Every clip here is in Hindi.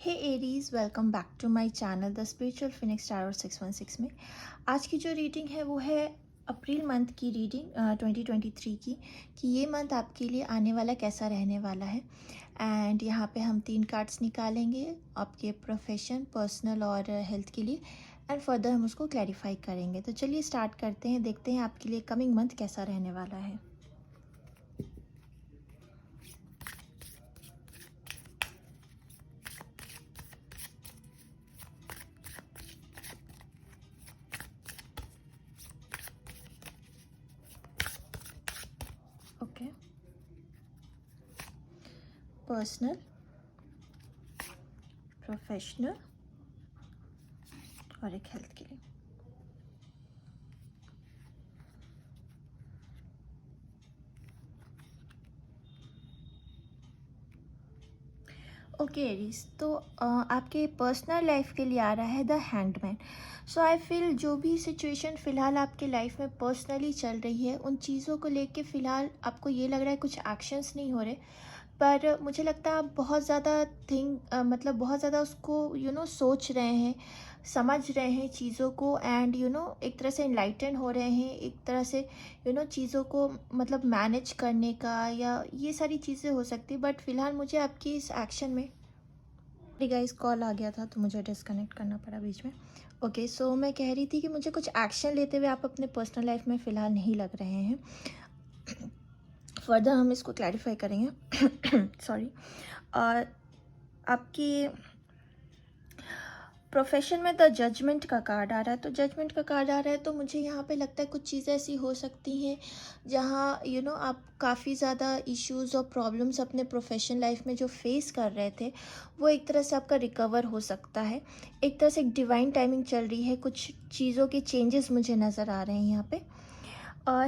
Hey Aries, welcome back to my channel the spiritual phoenix tarot 616 में आज की जो रीडिंग है वो है अप्रैल मंथ की रीडिंग 2023 की कि ये मंथ आपके लिए आने वाला कैसा रहने वाला है। एंड यहाँ पे हम 3 कार्ड्स निकालेंगे आपके प्रोफेशन, पर्सनल और हेल्थ के लिए, एंड फर्दर हम उसको क्लैरिफाई करेंगे। तो चलिए स्टार्ट करते हैं, देखते हैं आपके लिए कमिंग मंथ कैसा रहने वाला है। ओके, पर्सनल, प्रोफेशनल और एक हेल्थ के लिए। ओके एरीज, तो आपके पर्सनल लाइफ के लिए आ रहा है the hangman. So I feel जो भी सिचुएशन फ़िलहाल आपके लाइफ में पर्सनली चल रही है, उन चीज़ों को लेके फ़िलहाल आपको ये लग रहा है कुछ एक्शंस नहीं हो रहे, पर मुझे लगता है आप बहुत ज़्यादा मतलब बहुत ज़्यादा उसको सोच रहे हैं, समझ रहे हैं चीज़ों को, एंड एक तरह से इनलाइटन हो रहे हैं, एक तरह से चीज़ों को मतलब मैनेज करने का, या ये सारी चीज़ें हो सकती है। बट फ़िलहाल मुझे आपकी इस एक्शन में गाइस कॉल आ गया था तो मुझे डिस्कनेक्ट करना पड़ा बीच में। ओके, सो मैं कह रही थी कि मुझे कुछ एक्शन लेते हुए आप अपने पर्सनल लाइफ में फ़िलहाल नहीं लग रहे हैं। फर्दर हम इसको क्लैरिफाई करेंगे। सॉरी। और आपकी प्रोफेशन में द जजमेंट का कार्ड आ रहा है, तो जजमेंट का कार्ड आ रहा है तो मुझे यहाँ पे लगता है कुछ चीज़ें ऐसी हो सकती हैं जहाँ आप काफ़ी ज़्यादा इश्यूज़ और प्रॉब्लम्स अपने प्रोफेशन लाइफ में जो फेस कर रहे थे, वो एक तरह से आपका रिकवर हो सकता है। एक तरह से एक डिवाइन टाइमिंग चल रही है, कुछ चीज़ों के चेंजेस मुझे नज़र आ रहे हैं यहाँ पे।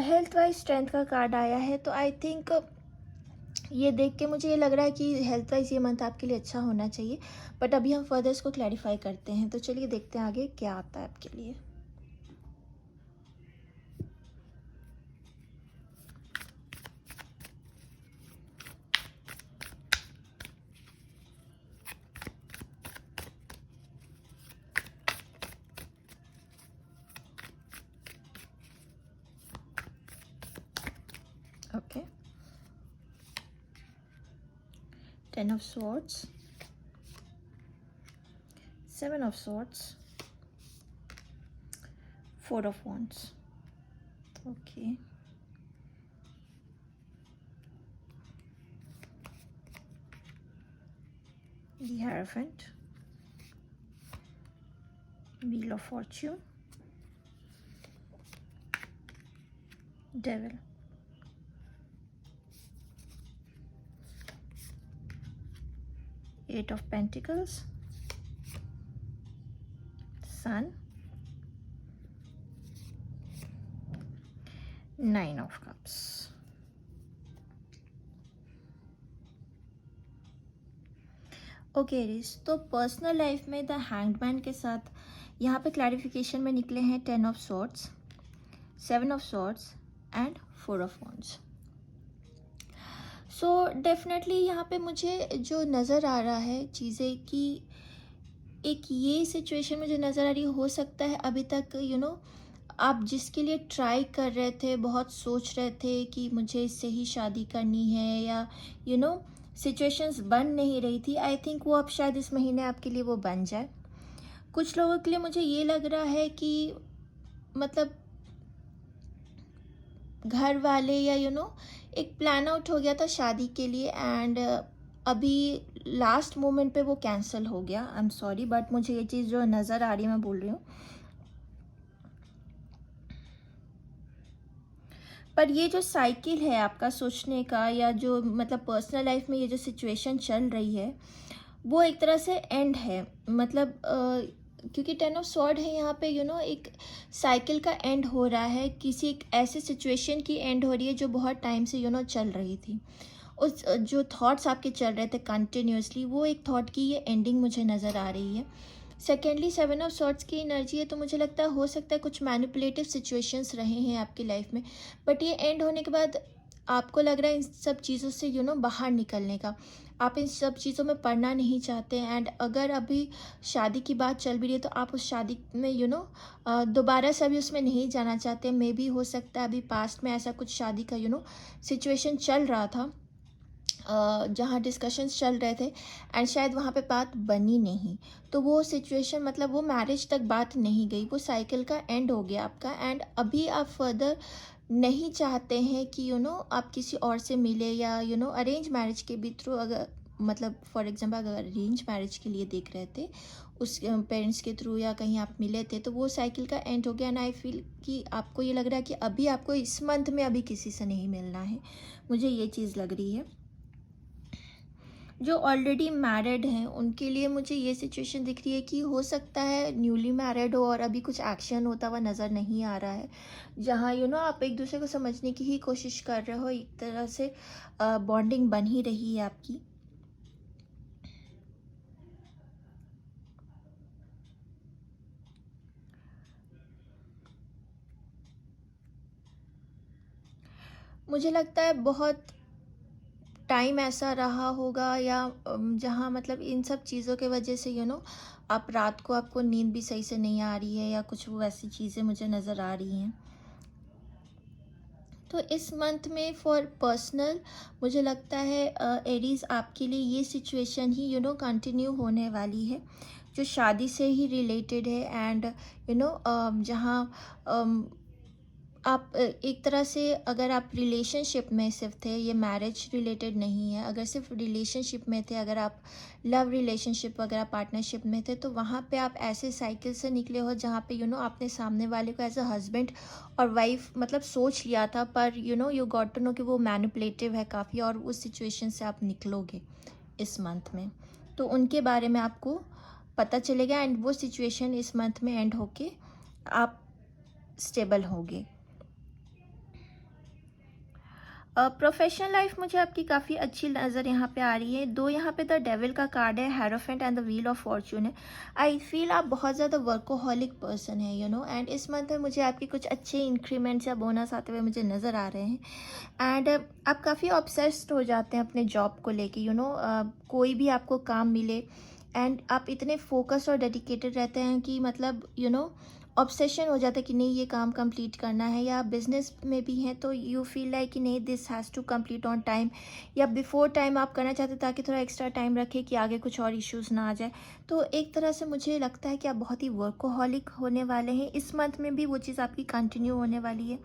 हेल्थ वाइज स्ट्रेंथ का कार्ड आया है, तो आई थिंक ये देख के मुझे ये लग रहा है कि हेल्थ वाइज ये मंथ आपके लिए अच्छा होना चाहिए। बट अभी हम फर्दर इसको क्लैरिफाई करते हैं, तो चलिए देखते हैं आगे क्या आता है आपके लिए। Okay, 10 of swords, 7 of swords, 4 of wands. Okay, the Hierophant, Wheel of Fortune, Devil, Eight of Pentacles, Sun, 9 of Cups. Okay Aries, तो पर्सनल लाइफ में द हैंगमैन के साथ यहाँ पे क्लैरिफिकेशन में निकले हैं 10 of swords, 7 of swords and 4 of wands. So definitely यहाँ पे मुझे जो नज़र आ रहा है चीज़ें कि एक ये सिचुएशन मुझे नज़र आ रही हो सकता है अभी तक आप जिसके लिए ट्राई कर रहे थे, बहुत सोच रहे थे कि मुझे इससे ही शादी करनी है, या सिचुएशंस बन नहीं रही थी, आई थिंक वो अब शायद इस महीने आपके लिए वो बन जाए। कुछ लोगों के लिए मुझे ये लग रहा है कि मतलब घर वाले या एक प्लान आउट हो गया था शादी के लिए, एंड अभी लास्ट मोमेंट पे वो कैंसिल हो गया। आई एम सॉरी, बट मुझे ये चीज़ जो नज़र आ रही है मैं बोल रही हूँ। पर ये जो साइकिल है आपका सोचने का, या जो मतलब पर्सनल लाइफ में ये जो सिचुएशन चल रही है, वो एक तरह से एंड है। मतलब क्योंकि 10 ऑफ स्वॉर्ड है यहाँ पे, एक साइकिल का एंड हो रहा है, किसी एक ऐसे सिचुएशन की एंड हो रही है जो बहुत टाइम से चल रही थी। उस जो थॉट्स आपके चल रहे थे कंटिन्यूसली, वो एक थॉट की ये एंडिंग मुझे नज़र आ रही है। सेकेंडली 7 ऑफ सॉर्ट्स की एनर्जी है, तो मुझे लगता है हो सकता है कुछ मैनिपुलेटिव सिचुएशंस रहे हैं आपकी लाइफ में, बट ये एंड होने के बाद आपको लग रहा है इन सब चीज़ों से बाहर निकलने का। आप इन सब चीज़ों में पड़ना नहीं चाहते। एंड अगर अभी शादी की बात चल भी रही है तो आप उस शादी में दोबारा से अभी उसमें नहीं जाना चाहते। मे बी हो सकता है अभी पास्ट में ऐसा कुछ शादी का सिचुएशन चल रहा था, जहाँ डिस्कशंस चल रहे थे, एंड शायद वहाँ पे बात बनी नहीं। तो वो सिचुएशन मतलब वो मैरिज तक बात नहीं गई, वो साइकिल का एंड हो गया आपका। एंड अभी आप फर्दर नहीं चाहते हैं कि आप किसी और से मिले, या अरेंज मैरिज के भी थ्रू, अगर मतलब फॉर एग्जांपल अगर अरेंज मैरिज के लिए देख रहे थे उस पेरेंट्स के थ्रू या कहीं आप मिले थे, तो वो साइकिल का एंड हो गया। एंड आई फील कि आपको ये लग रहा है कि अभी आपको इस मंथ में अभी किसी से नहीं मिलना है। मुझे ये चीज़ लग रही है। जो ऑलरेडी मैरिड हैं उनके लिए मुझे ये सिचुएशन दिख रही है कि हो सकता है न्यूली मैरिड हो और अभी कुछ एक्शन होता हुआ नज़र नहीं आ रहा है, जहाँ आप एक दूसरे को समझने की ही कोशिश कर रहे हो, एक तरह से बॉन्डिंग बन ही रही है आपकी। मुझे लगता है बहुत टाइम ऐसा रहा होगा, या जहाँ मतलब इन सब चीज़ों के वजह से आप रात को आपको नींद भी सही से नहीं आ रही है, या कुछ वो वैसी चीज़ें मुझे नज़र आ रही हैं। तो इस मंथ में फॉर पर्सनल मुझे लगता है एरीज आपके लिए ये सिचुएशन ही कंटिन्यू होने वाली है, जो शादी से ही रिलेटेड है। एंड जहाँ आप एक तरह से, अगर आप रिलेशनशिप में सिर्फ थे, ये मैरिज रिलेटेड नहीं है, अगर सिर्फ रिलेशनशिप में थे, अगर आप लव रिलेशनशिप वगैरह पार्टनरशिप में थे, तो वहाँ पे आप ऐसे साइकिल से निकले हो जहाँ पे आपने सामने वाले को एज अ हस्बैंड और वाइफ मतलब सोच लिया था, पर यू गॉट टू नो कि वो मैनिपुलेटिव है काफ़ी, और उस सिचुएशन से आप निकलोगे इस मंथ में। तो उनके बारे में आपको पता चलेगा, एंड वो सिचुएशन इस मंथ में एंड होके आप स्टेबल होगे। प्रोफेशनल लाइफ मुझे आपकी काफ़ी अच्छी नज़र यहाँ पे आ रही है। दो यहाँ पे द डेविल का कार्ड है, hierophant and the wheel of Fortune है। आई फील आप बहुत ज़्यादा वर्कोहॉलिक पर्सन है एंड इस मंथ में मुझे आपके कुछ अच्छे इंक्रीमेंट्स या बोनस आते हुए मुझे नज़र आ रहे हैं। एंड आप काफ़ी ऑब्सेस्ड हो जाते हैं अपने जॉब को लेके, कोई भी आपको काम मिले एंड आप इतने फोकस और डेडिकेटेड रहते हैं कि मतलब ऑब्सेशन हो जाता है कि नहीं ये काम कंप्लीट करना है। या बिजनेस में भी हैं तो यू फील लाइक कि नहीं this has to complete on time, या बिफोर टाइम आप करना चाहते हैं ताकि थोड़ा एक्स्ट्रा टाइम रखें कि आगे कुछ और इश्यूज़ ना आ जाए। तो एक तरह से मुझे लगता है कि आप बहुत ही वर्कोहॉलिक होने वाले हैं। इस मंथ में भी वो चीज़ आपकी कंटिन्यू होने वाली है।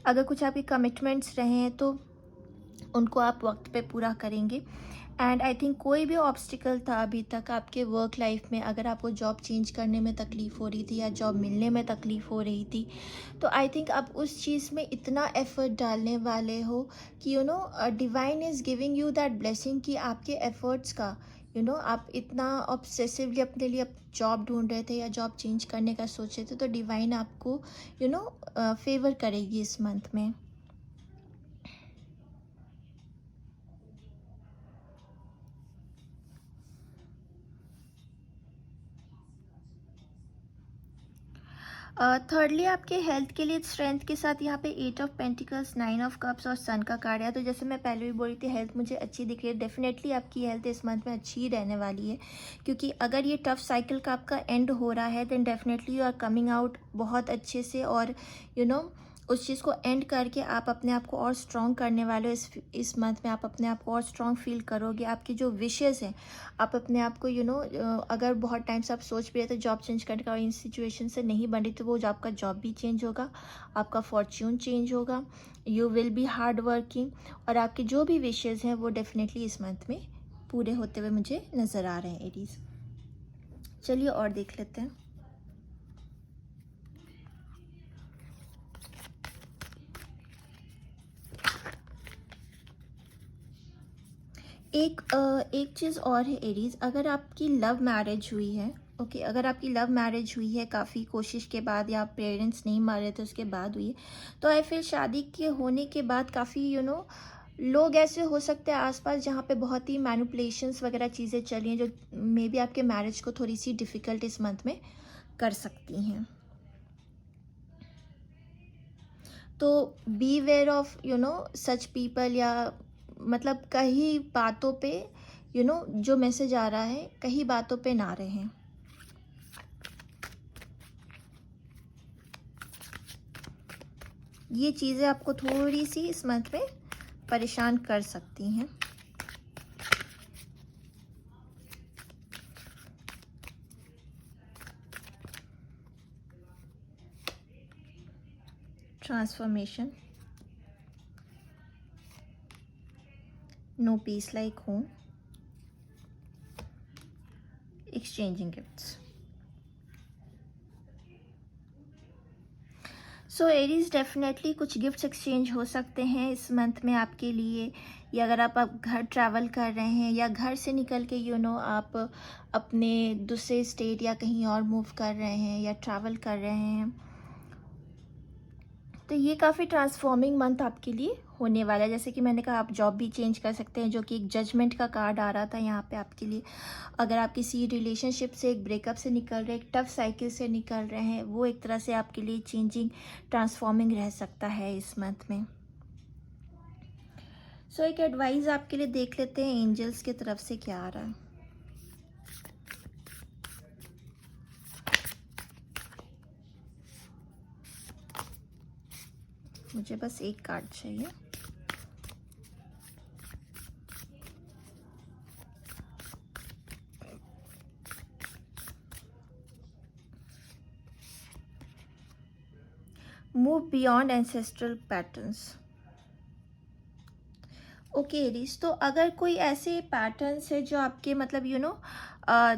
अगर कुछ आपके कमिटमेंट्स रहे हैं तो उनको आप वक्त पे पूरा करेंगे। एंड आई थिंक कोई भी ऑब्स्टिकल था अभी तक आपके वर्क लाइफ में, अगर आपको जॉब चेंज करने में तकलीफ़ हो रही थी या जॉब मिलने में तकलीफ़ हो रही थी, तो आई थिंक आप उस चीज़ में इतना एफर्ट डालने वाले हो कि divine is giving you that blessing कि आपके एफर्ट्स का आप इतना ऑब्सेसिवली अपने लिए जॉब ढूंढ रहे थे या जॉब चेंज करने का सोच रहे थे, तो डिवाइन आपको फेवर करेगी इस मंथ में। थर्डली आपके हेल्थ के लिए स्ट्रेंथ के साथ यहाँ पे 8 ऑफ पेंटिकल्स, 9 ऑफ कप्स और सन का कार्ड है। तो जैसे मैं पहले भी बोल रही थी, हेल्थ मुझे अच्छी दिख रही है। डेफिनेटली आपकी हेल्थ इस मंथ में अच्छी ही रहने वाली है, क्योंकि अगर ये टफ साइकिल का आपका एंड हो रहा है then definitely you are coming out बहुत अच्छे से, और यू नो उस चीज़ को एंड करके आप अपने आप को और स्ट्रॉन्ग करने वाले हो। इस मंथ में आप अपने आप को और स्ट्रॉन्ग फील करोगे। आपकी जो विशेज़ हैं, आप अपने आप को अगर बहुत टाइम से आप सोच भी रहे थे जॉब चेंज करने का और इन सिचुएशन से नहीं बन रही, तो वो आपका जॉब भी चेंज होगा, आपका फॉर्च्यून चेंज होगा, you will be hard working, और आपकी जो भी विशेज़ हैं वो डेफिनेटली इस मंथ में पूरे होते हुए मुझे नज़र आ रहे हैं एरीज। चलिए और देख लेते हैं। एक चीज़ और है एरीज, अगर आपकी लव मैरिज हुई है, ओके, अगर आपकी लव मैरिज हुई है काफ़ी कोशिश के बाद, या पेरेंट्स नहीं मारे थे उसके बाद हुई है, तो आई फिर शादी के होने के बाद काफ़ी लोग ऐसे हो सकते हैं आसपास जहाँ पे बहुत ही मैनिपुलेशंस वगैरह चीज़ें चली हैं, जो मे बी आपके मैरिज को थोड़ी सी डिफ़िकल्ट इस मंथ में कर सकती हैं। तो beware of such people, या मतलब कई बातों पे जो मैसेज आ रहा है कहीं बातों पे ना रहें। ये चीज़ें आपको थोड़ी सी इस मंथ में परेशान कर सकती हैं। Transformation, no peace like home, exchanging gifts. So Aries, definitely कुछ गिफ्ट्स एक्सचेंज हो सकते हैं इस मंथ में आपके लिए, या अगर आप घर ट्रैवल कर रहे हैं या घर से निकल के आप अपने दूसरे स्टेट या कहीं और मूव कर रहे हैं या ट्रैवल कर रहे हैं, तो ये काफ़ी ट्रांसफॉर्मिंग मंथ आपके लिए होने वाला है। जैसे कि मैंने कहा, आप जॉब भी चेंज कर सकते हैं, जो कि एक जजमेंट का कार्ड आ रहा था यहाँ पे आपके लिए। अगर आप किसी रिलेशनशिप से, एक ब्रेकअप से निकल रहे हैं, एक टफ साइकिल से निकल रहे हैं, वो एक तरह से आपके लिए चेंजिंग, ट्रांसफॉर्मिंग रह सकता है इस मंथ में। सो एक एडवाइस आपके लिए देख लेते हैं एंजल्स की तरफ से क्या आ रहा है। मुझे बस एक कार्ड चाहिए। Move beyond ancestral patterns. Okay Aries, तो अगर कोई ऐसे पैटर्न्स है जो आपके मतलब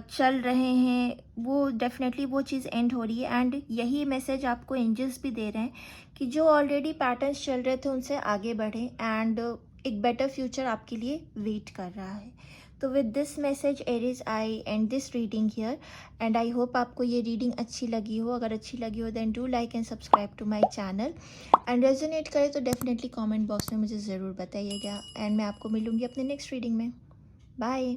चल रहे हैं, वो डेफिनेटली वो चीज़ एंड हो रही है। एंड यही मैसेज आपको एंजल्स भी दे रहे हैं कि जो ऑलरेडी पैटर्न्स चल रहे थे उनसे आगे बढ़ें, एंड एक बेटर फ्यूचर आपके लिए वेट कर रहा है। तो with this message Aries, I and this reading here, and I hope आपको ये रीडिंग अच्छी लगी हो। अगर अच्छी लगी हो then do like and subscribe to my channel, and resonate करे तो डेफिनेटली कमेंट बॉक्स में मुझे ज़रूर बताइएगा। एंड मैं आपको मिलूँगी अपने नेक्स्ट रीडिंग में। बाय।